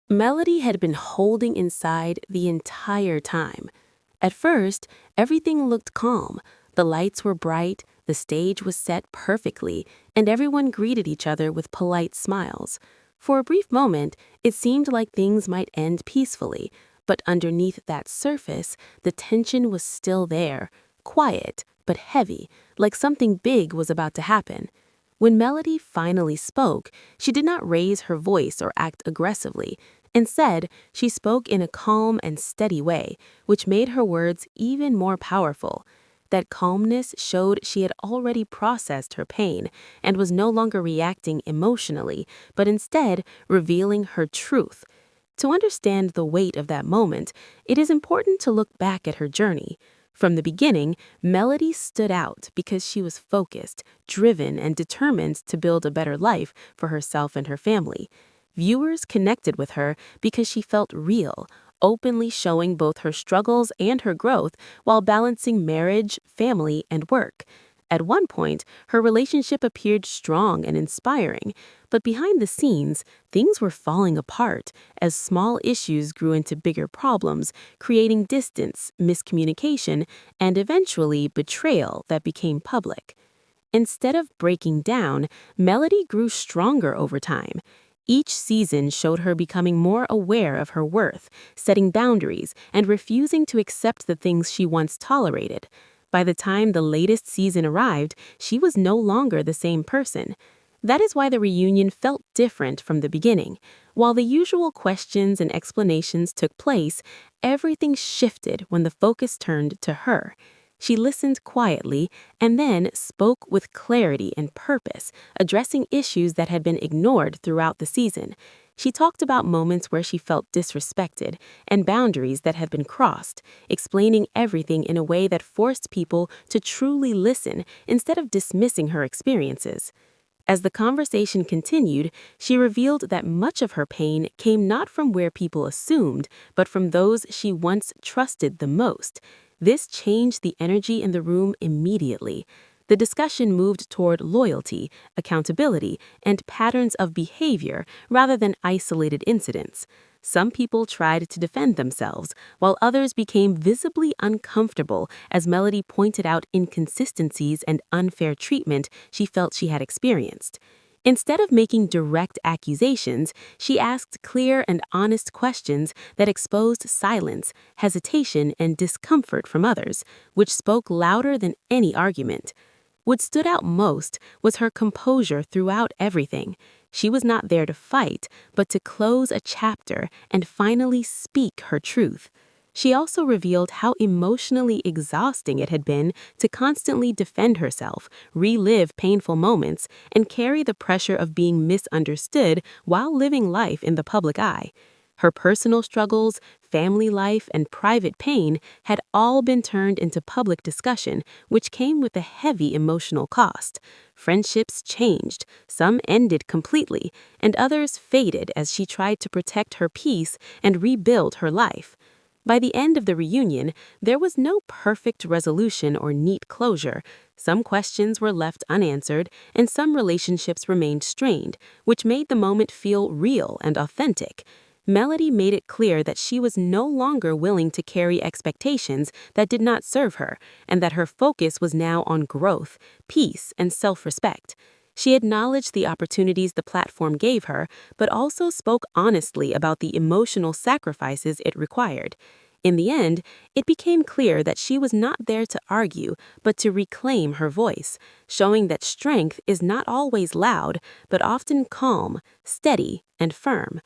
Melody had been holding inside the entire time. At first, everything looked calm. The lights were bright, the stage was set perfectly, and everyone greeted each other with polite smiles. For a brief moment, it seemed like things might end peacefully, but underneath that surface, the tension was still there, quiet but heavy, like something big was about to happen. When Melody finally spoke, she did not raise her voice or act aggressively. Instead, she spoke in a calm and steady way, which made her words even more powerful. That calmness showed she had already processed her pain and was no longer reacting emotionally, but instead revealing her truth. To understand the weight of that moment, it is important to look back at her journey. From the beginning, Melody stood out because she was focused, driven, and determined to build a better life for herself and her family. Viewers connected with her because she felt real, openly showing both her struggles and her growth while balancing marriage, family, and work. At one point, her relationship appeared strong and inspiring, but behind the scenes, things were falling apart as small issues grew into bigger problems, creating distance, miscommunication, and eventually betrayal that became public. Instead of breaking down, Melody grew stronger over time. Each season showed her becoming more aware of her worth, setting boundaries, and refusing to accept the things she once tolerated. By the time the latest season arrived, she was no longer the same person. That is why the reunion felt different from the beginning. While the usual questions and explanations took place, everything shifted when the focus turned to her. She listened quietly and then spoke with clarity and purpose, addressing issues that had been ignored throughout the season. She talked about moments where she felt disrespected and boundaries that had been crossed, explaining everything in a way that forced people to truly listen instead of dismissing her experiences. As the conversation continued, she revealed that much of her pain came not from where people assumed, but from those she once trusted the most. This changed the energy in the room immediately. The discussion moved toward loyalty, accountability, and patterns of behavior rather than isolated incidents. Some people tried to defend themselves, while others became visibly uncomfortable as Melody pointed out inconsistencies and unfair treatment she felt she had experienced. Instead of making direct accusations, she asked clear and honest questions that exposed silence, hesitation, and discomfort from others, which spoke louder than any argument. What stood out most was her composure throughout everything. She was not there to fight, but to close a chapter and finally speak her truth. She also revealed how emotionally exhausting it had been to constantly defend herself, relive painful moments, and carry the pressure of being misunderstood while living life in the public eye. Her personal struggles, family life, and private pain had all been turned into public discussion, which came with a heavy emotional cost. Friendships changed, some ended completely, and others faded as she tried to protect her peace and rebuild her life. By the end of the reunion, there was no perfect resolution or neat closure. Some questions were left unanswered, and some relationships remained strained, which made the moment feel real and authentic. Melody made it clear that she was no longer willing to carry expectations that did not serve her, and that her focus was now on growth, peace, and self-respect. She acknowledged the opportunities the platform gave her, but also spoke honestly about the emotional sacrifices it required. In the end, it became clear that she was not there to argue, but to reclaim her voice, showing that strength is not always loud, but often calm, steady, and firm.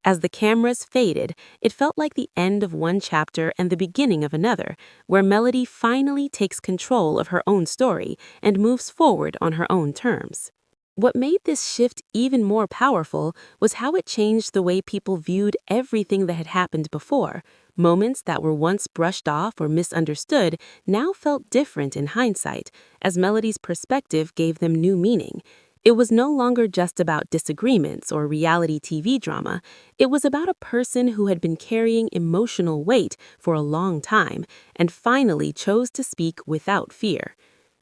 As the cameras faded, it felt like the end of one chapter and the beginning of another, where Melody finally takes control of her own story and moves forward on her own terms. What made this shift even more powerful was how it changed the way people viewed everything that had happened before. Moments that were once brushed off or misunderstood now felt different in hindsight, as Melody's perspective gave them new meaning. It was no longer just about disagreements or reality TV drama. It was about a person who had been carrying emotional weight for a long time and finally chose to speak without fear.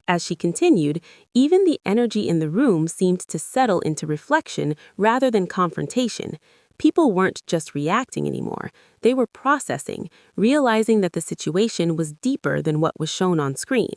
As she continued, even the energy in the room seemed to settle into reflection rather than confrontation. People weren't just reacting anymore, they were processing, realizing that the situation was deeper than what was shown on screen.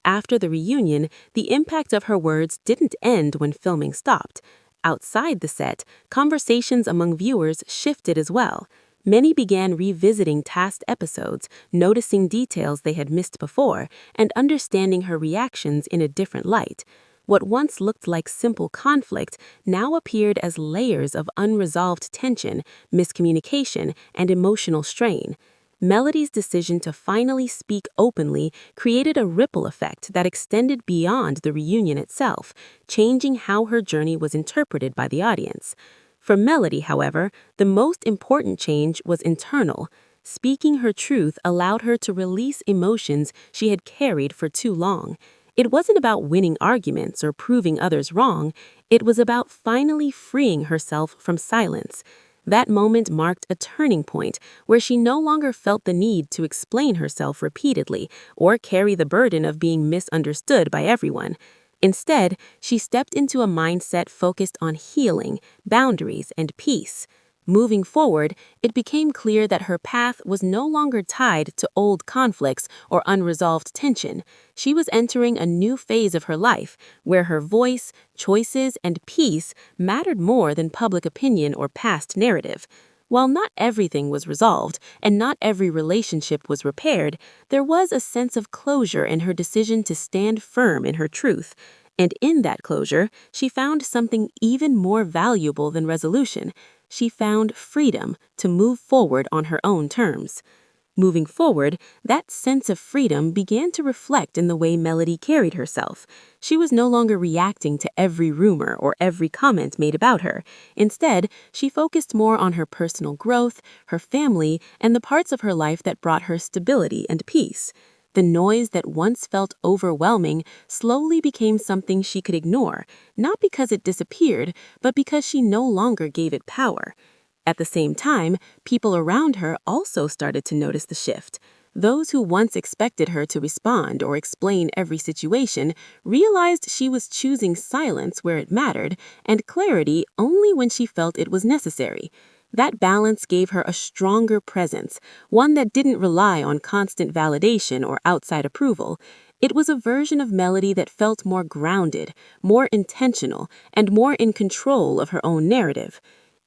After the reunion, the impact of her words didn't end when filming stopped. Outside the set, conversations among viewers shifted as well. Many began revisiting past episodes, noticing details they had missed before, and understanding her reactions in a different light. What once looked like simple conflict now appeared as layers of unresolved tension, miscommunication, and emotional strain. Melody's decision to finally speak openly created a ripple effect that extended beyond the reunion itself, changing how her journey was interpreted by the audience. For Melody, however, the most important change was internal. Speaking her truth allowed her to release emotions she had carried for too long. It wasn't about winning arguments or proving others wrong, it was about finally freeing herself from silence. That moment marked a turning point where she no longer felt the need to explain herself repeatedly or carry the burden of being misunderstood by everyone. Instead, she stepped into a mindset focused on healing, boundaries, and peace. Moving forward, it became clear that her path was no longer tied to old conflicts or unresolved tension. She was entering a new phase of her life where her voice, choices, and peace mattered more than public opinion or past narrative. While not everything was resolved and not every relationship was repaired, there was a sense of closure in her decision to stand firm in her truth. And in that closure, she found something even more valuable than resolution. She found freedom to move forward on her own terms. Moving forward, that sense of freedom began to reflect in the way Melody carried herself. She was no longer reacting to every rumor or every comment made about her. Instead, she focused more on her personal growth, her family, and the parts of her life that brought her stability and peace. The noise that once felt overwhelming slowly became something she could ignore, not because it disappeared, but because she no longer gave it power. At the same time, people around her also started to notice the shift. Those who once expected her to respond or explain every situation realized she was choosing silence where it mattered and clarity only when she felt it was necessary. That balance gave her a stronger presence, one that didn't rely on constant validation or outside approval. It was a version of Melody that felt more grounded, more intentional, and more in control of her own narrative.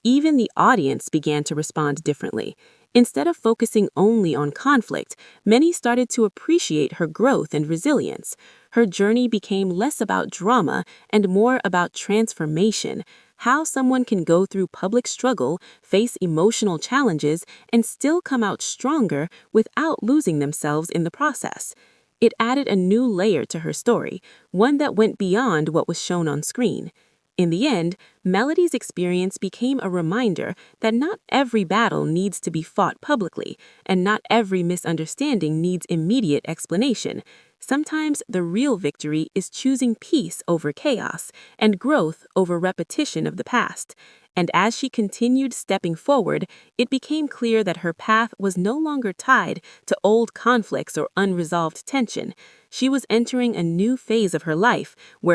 Even the audience began to respond differently. Instead of focusing only on conflict, many started to appreciate her growth and resilience. Her journey became less about drama and more about transformation, how someone can go through public struggle, face emotional challenges, and still come out stronger without losing themselves in the process. It added a new layer to her story, one that went beyond what was shown on screen. In the end, Melody's experience became a reminder that not every battle needs to be fought publicly, and not every misunderstanding needs immediate explanation. Sometimes the real victory is choosing peace over chaos and growth over repetition of the past. And as she continued stepping forward, it became clear that her path was no longer tied to old conflicts or unresolved tension. She was entering a new phase of her life where